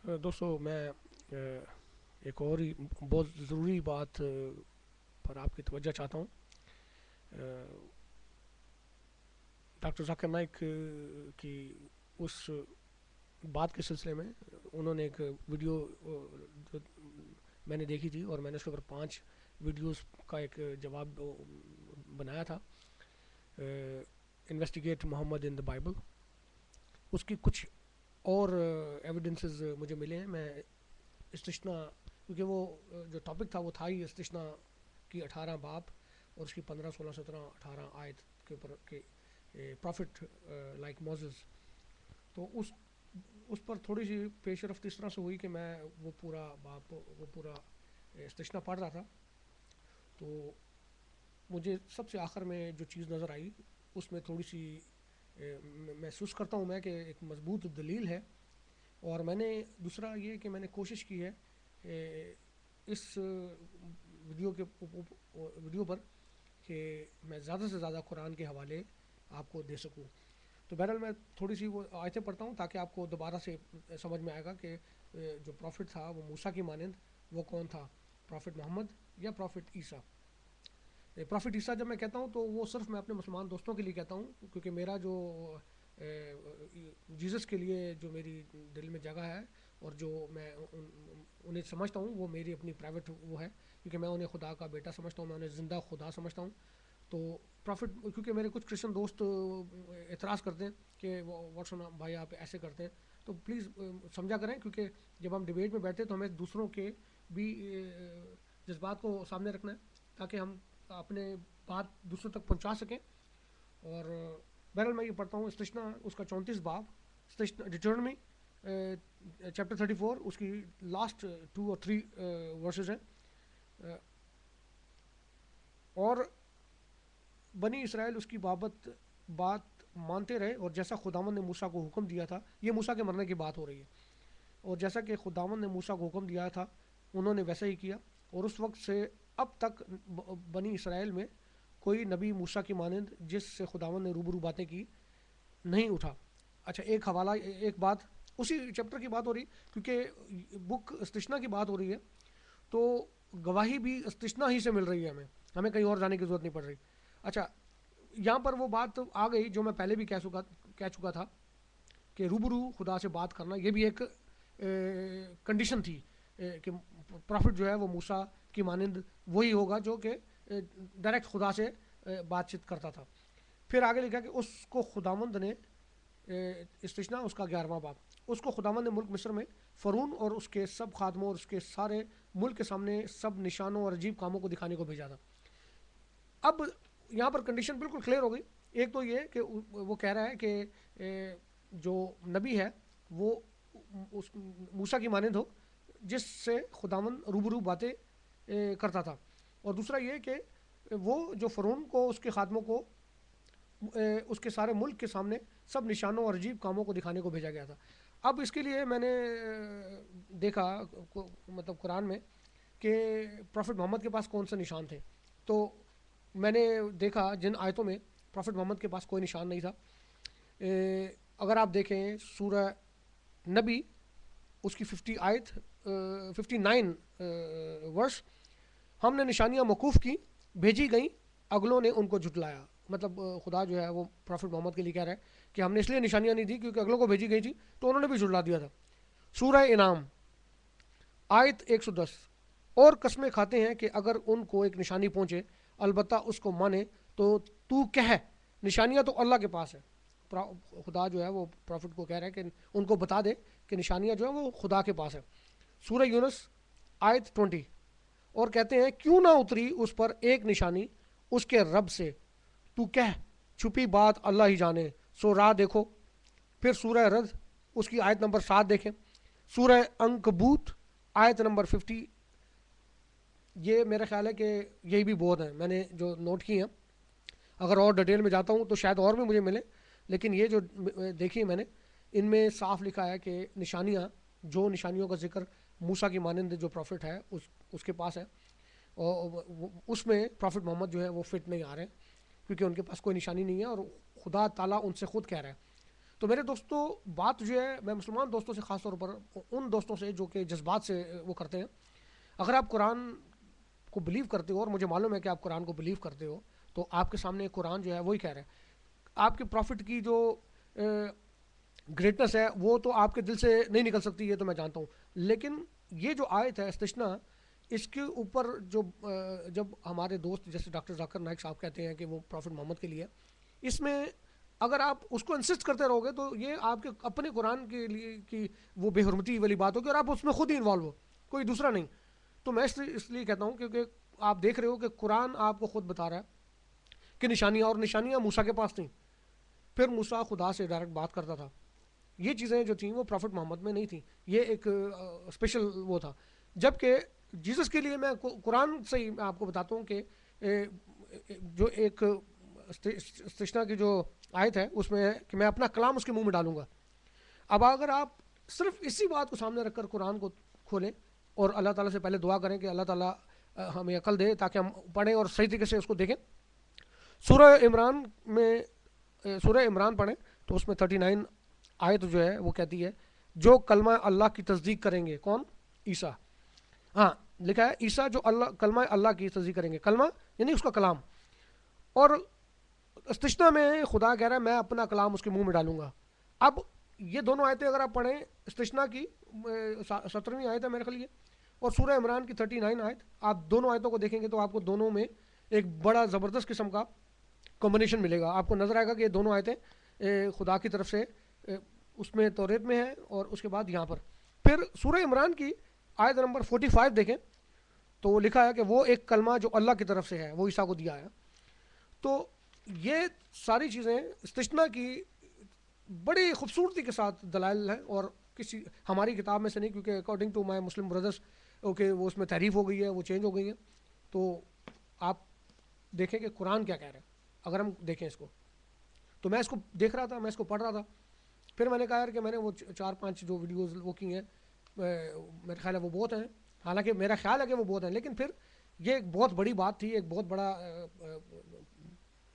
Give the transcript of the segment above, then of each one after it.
دوستو میں ایک اور ہی بہت ضروری بات پر آپ کی توجہ چاہتا ہوں. ڈاکٹر ذاکر نائک کی اس بات کے سلسلے میں انہوں نے ایک ویڈیو جو میں نے دیکھی تھی اور میں نے اس کے اوپر 5 ویڈیوز کا ایک جواب بنایا تھا. Investigate Muhammad in the Bible. اس کی کچھ اور ایویڈنسز مجھے ملے ہیں. میں استثنا کیونکہ وہ جو ٹاپک تھا وہ تھا ہی استثنا کی 18 باب اور اس کی 15 16 17 18 آیت کے اوپر کہ پرافٹ لائک موزز. تو اس پر تھوڑی سی پیش رفت اس طرح سے ہوئی کہ میں وہ پورا استثنا پڑھ رہا تھا. تو مجھے سب سے آخر میں جو چیز نظر آئی اس میں تھوڑی سی محسوس کرتا ہوں میں کہ ایک مضبوط دلیل ہے. اور میں نے دوسرا یہ کہ میں نے کوشش کی ہے اس ویڈیو پر کہ میں زیادہ سے زیادہ قرآن کے حوالے آپ کو دے سکوں. تو بہرحال میں تھوڑی سی وہ آیتیں پڑھتا ہوں تاکہ آپ کو دوبارہ سے سمجھ میں آئے گا کہ جو پروفٹ تھا وہ موسیٰ کی مانند وہ کون تھا, پروفٹ محمد یا پروفٹ عیسیٰ. پروفٹ عیسیٰ جب میں کہتا ہوں تو وہ صرف میں اپنے مسلمان دوستوں کے لیے کہتا ہوں, کیونکہ میرا جو جیزس کے لیے جو میری دل میں جگہ ہے اور جو میں انہیں سمجھتا ہوں وہ میری اپنی پرائیویٹ وہ ہے, کیونکہ میں انہیں خدا کا بیٹا سمجھتا ہوں, میں انہیں زندہ خدا سمجھتا ہوں. تو پروفٹ, کیونکہ میرے کچھ کرسچن دوست اعتراض کرتے ہیں کہ واٹسن بھائی آپ ایسے کرتے ہیں, تو پلیز سمجھا کریں, کیونکہ جب ہم ڈیبیٹ میں بیٹھتے ہیں تو ہمیں دوسروں کے بھی جذبات کو سامنے رکھنا ہے تاکہ ہم اپنے بات دوسروں تک پہنچا سکیں. اور بہرحال میں یہ پڑھتا ہوں استثنا اس کا 34 باب, ڈیٹرنمی چیپٹر 34, اس کی لاسٹ 2 اور 3 ورسز ہیں. اور بنی اسرائیل اس کی بات مانتے رہے اور جیسا خداوند نے موسیٰ کو حکم دیا تھا, یہ موسیٰ کے مرنے کی بات ہو رہی ہے, اور جیسا کہ خداوند نے موسیٰ کو حکم دیا تھا انہوں نے ویسا ہی کیا. اور اس وقت سے اب تک بنی اسرائیل میں کوئی نبی موسیٰ کی مانند جس سے خداوند نے روبرو باتیں کی نہیں اٹھا. اچھا, ایک حوالہ, ایک بات اسی چیپٹر کی بات ہو رہی, کیونکہ بک استثنا کی بات ہو رہی ہے تو گواہی بھی استثنا ہی سے مل رہی ہے, ہمیں کہیں اور جانے کی ضرورت نہیں پڑ رہی. اچھا, یہاں پر وہ بات آ گئی جو میں پہلے بھی کہہ چکا تھا کہ روبرو خدا سے بات کرنا یہ بھی ایک کنڈیشن تھی کہ پرافٹ جو ہے وہ موسیٰ کی مانند وہی ہوگا جو کہ ڈائریکٹ خدا سے بات چیت کرتا تھا. پھر آگے لکھا کہ اس کو خداوند نے استثنا اس کا 11واں باب, اس کو خداوند نے ملک مصر میں فرعون اور اس کے سب خادموں اور اس کے سارے ملک کے سامنے سب نشانوں اور عجیب کاموں کو دکھانے کو بھیجا تھا. اب یہاں پر کنڈیشن بالکل کلیئر ہو گئی. ایک تو یہ کہ وہ کہہ رہا ہے کہ جو نبی ہے وہ اس موسیٰ کی مانند ہو جس سے خداوند روبرو باتیں کرتا تھا, اور دوسرا یہ کہ وہ جو فرعون کو اس کے خادموں کو اس کے سارے ملک کے سامنے سب نشانوں اور عجیب کاموں کو دکھانے کو بھیجا گیا تھا. اب اس کے لیے میں نے دیکھا مطلب قرآن میں کہ پروفٹ محمد کے پاس کون سے نشان تھے, تو میں نے دیکھا جن آیتوں میں پروفٹ محمد کے پاس کوئی نشان نہیں تھا. اگر آپ دیکھیں سورہ نبی اس کی 50 آیت 59 ورس, ہم نے نشانیاں موقوف کی, بھیجی گئیں, اگلوں نے ان کو جھٹلایا. مطلب خدا جو ہے وہ پروفٹ محمد کے لیے کہہ رہا ہے کہ ہم نے اس لیے نشانیاں نہیں دی کیونکہ اگلوں کو بھیجی گئی تھی تو انہوں نے بھی جھٹلا دیا تھا. سورہ انعام آیت 110, اور قسمیں کھاتے ہیں کہ اگر ان کو ایک نشانی پہنچے البتہ اس کو مانے تو کہہ نشانیاں تو اللہ کے پاس ہے. خدا جو ہے وہ پروفٹ کو کہہ رہا ہے کہ ان کو بتا دے کہ نشانیاں جو ہیں وہ خدا کے پاس ہے. سورہ یونس آیت 20, اور کہتے ہیں کیوں نہ اتری اس پر ایک نشانی اس کے رب سے, تو کہہ چھپی بات اللہ ہی جانے, سو راہ دیکھو. پھر سورہ رد اس کی آیت نمبر 7 دیکھیں. سورہ عنکبوت آیت نمبر 50, یہ میرا خیال ہے کہ یہی بھی بہت ہیں میں نے جو نوٹ کی ہیں, اگر اور ڈیٹیل میں جاتا ہوں تو شاید اور بھی مجھے ملے, لیکن یہ جو دیکھی میں نے ان میں صاف لکھا ہے کہ نشانیاں, جو نشانیوں کا ذکر موسیٰ کی مانند جو پروفٹ ہے اس کے پاس ہے, اور اس میں پروفٹ محمد جو ہے وہ فٹ نہیں آ رہے ہیں کیونکہ ان کے پاس کوئی نشانی نہیں ہے, اور خدا تعالیٰ ان سے خود کہہ رہا ہے. تو میرے دوستوں بات جو ہے میں مسلمان دوستوں سے خاص طور پر ان دوستوں سے جو کہ جذبات سے وہ کرتے ہیں، اگر آپ قرآن کو بلیو کرتے ہو اور مجھے معلوم ہے کہ آپ قرآن کو بلیو کرتے ہو تو آپ کے سامنے قرآن جو ہے وہی کہہ رہا ہے. آپ کے پروفٹ کی جو گریٹنس ہے وہ تو آپ کے دل سے نہیں نکل سکتی، یہ تو میں جانتا ہوں. لیکن یہ جو آیت ہے استثنا، اس کے اوپر جو جب ہمارے دوست جیسے ڈاکٹر ذاکر نائک صاحب کہتے ہیں کہ وہ پروفٹ محمد کے لیے، اس میں اگر آپ اس کو انسسٹ کرتے رہو گے تو یہ آپ کے اپنے قرآن کے لیے کی وہ بے حرمتی والی بات ہوگی اور آپ اس میں خود ہی انوالو ہو، کوئی دوسرا نہیں. تو میں اس لیے کہتا ہوں کیونکہ آپ دیکھ رہے ہو کہ قرآن آپ کو خود بتا رہا ہے کہ نشانیاں، اور نشانیاں موسیٰ کے پاس تھیں، پھر موسیٰ خدا سے ڈائریکٹ بات کرتا تھا. یہ چیزیں جو تھیں وہ پروفٹ محمد میں نہیں تھیں، یہ ایک اسپیشل وہ تھا. جبکہ جیسس کے لیے میں قرآن سے ہی میں آپ کو بتاتا ہوں کہ جو ایک استثنا کی جو آیت ہے اس میں ہے کہ میں اپنا کلام اس کے منہ میں ڈالوں گا. اب اگر آپ صرف اسی بات کو سامنے رکھ کر قرآن کو کھولیں اور اللہ تعالیٰ سے پہلے دعا کریں کہ اللہ تعالیٰ ہمیں عقل دے تاکہ ہم پڑھیں اور صحیح طریقے سے اس کو دیکھیں. سورہ عمران پڑھیں تو اس میں 39 آیت جو ہے وہ کہتی ہے جو کلمہ اللہ کی تصدیق کریں گے. کون؟ عیسیٰ. ہاں لکھا ہے عیسیٰ جو کلمہ اللہ کی تصدیق کریں گے. کلمہ یعنی اس کا کلام. اور استثنا میں خدا کہہ رہا ہے میں اپنا کلام اس کے منہ میں ڈالوں گا. اب یہ دونوں آیتیں اگر آپ پڑھیں، استثنا کی 17ویں آیت ہے میرے خیال یہ، اور سورہ عمران کی 39 آیت، آپ دونوں آیتوں کو دیکھیں گے تو آپ کو دونوں میں ایک بڑا زبردست قسم کا کمبینیشن ملے گا. آپ کو نظر آئے گا کہ یہ دونوں آیتیں خدا کی طرف سے اس میں توریت میں ہے اور اس کے بعد یہاں پر. پھر سورہ عمران کی آیت نمبر 45 دیکھیں تو وہ لکھا ہے کہ وہ ایک کلمہ جو اللہ کی طرف سے ہے وہ عیسیٰ کو دیا ہے. تو یہ ساری چیزیں استثنا کی بڑی خوبصورتی کے ساتھ دلائل ہیں، اور کسی ہماری کتاب میں سے نہیں، کیونکہ according to my Muslim brothers okay وہ اس میں تعریف ہو گئی ہے، وہ چینج ہو گئی ہے. تو آپ دیکھیں کہ قرآن کیا کہہ رہا ہے. اگر ہم دیکھیں اس کو، تو میں اس کو دیکھ رہا تھا، میں اس کو پڑھ رہا تھا، پھر میں نے کہا یار کہ میں نے وہ 4-5 جو ویڈیوز وہ کی ہیں میرا خیال ہے وہ بہت ہیں. حالانکہ میرا خیال ہے کہ وہ بہت ہیں، لیکن پھر یہ ایک بہت بڑی بات تھی، ایک بہت بڑا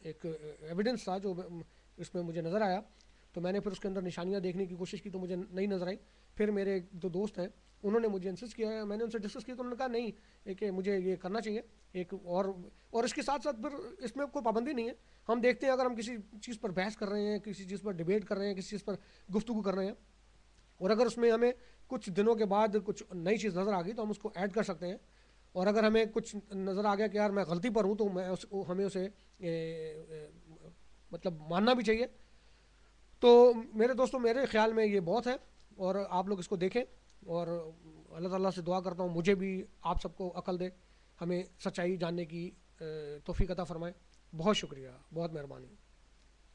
ایک ایویڈنس تھا جو اس میں مجھے نظر آیا. تو میں نے پھر اس کے اندر نشانیاں دیکھنے کی کوشش کی تو مجھے نہیں نظر آئی. پھر میرے جو دوست ہیں انہوں نے مجھے انسسٹ کیا ہے، میں نے ان سے ڈسکس کیا تو انہوں نے کہا نہیں کہ مجھے یہ کرنا چاہیے ایک اور اس کے ساتھ ساتھ پھر اس میں کوئی پابندی نہیں ہے. ہم دیکھتے ہیں اگر ہم کسی چیز پر بحث کر رہے ہیں، کسی چیز پر ڈیبیٹ کر رہے ہیں، کسی چیز پر گفتگو کر رہے ہیں، اور اگر اس میں ہمیں کچھ دنوں کے بعد کچھ نئی چیز نظر آ گئی تو ہم اس کو ایڈ کر سکتے ہیں. اور اگر ہمیں کچھ نظر آ گیا کہ یار میں غلطی پر ہوں تو ہمیں اسے مطلب ماننا بھی چاہیے. تو میرے دوستوں میرے خیال میں یہ بہت ہے، اور آپ لوگ اس کو دیکھیں، اور اللہ تعالیٰ سے دعا کرتا ہوں مجھے بھی آپ سب کو عقل دے، ہمیں سچائی جاننے کی توفیق عطا فرمائے. بہت شکریہ، بہت مہربانی.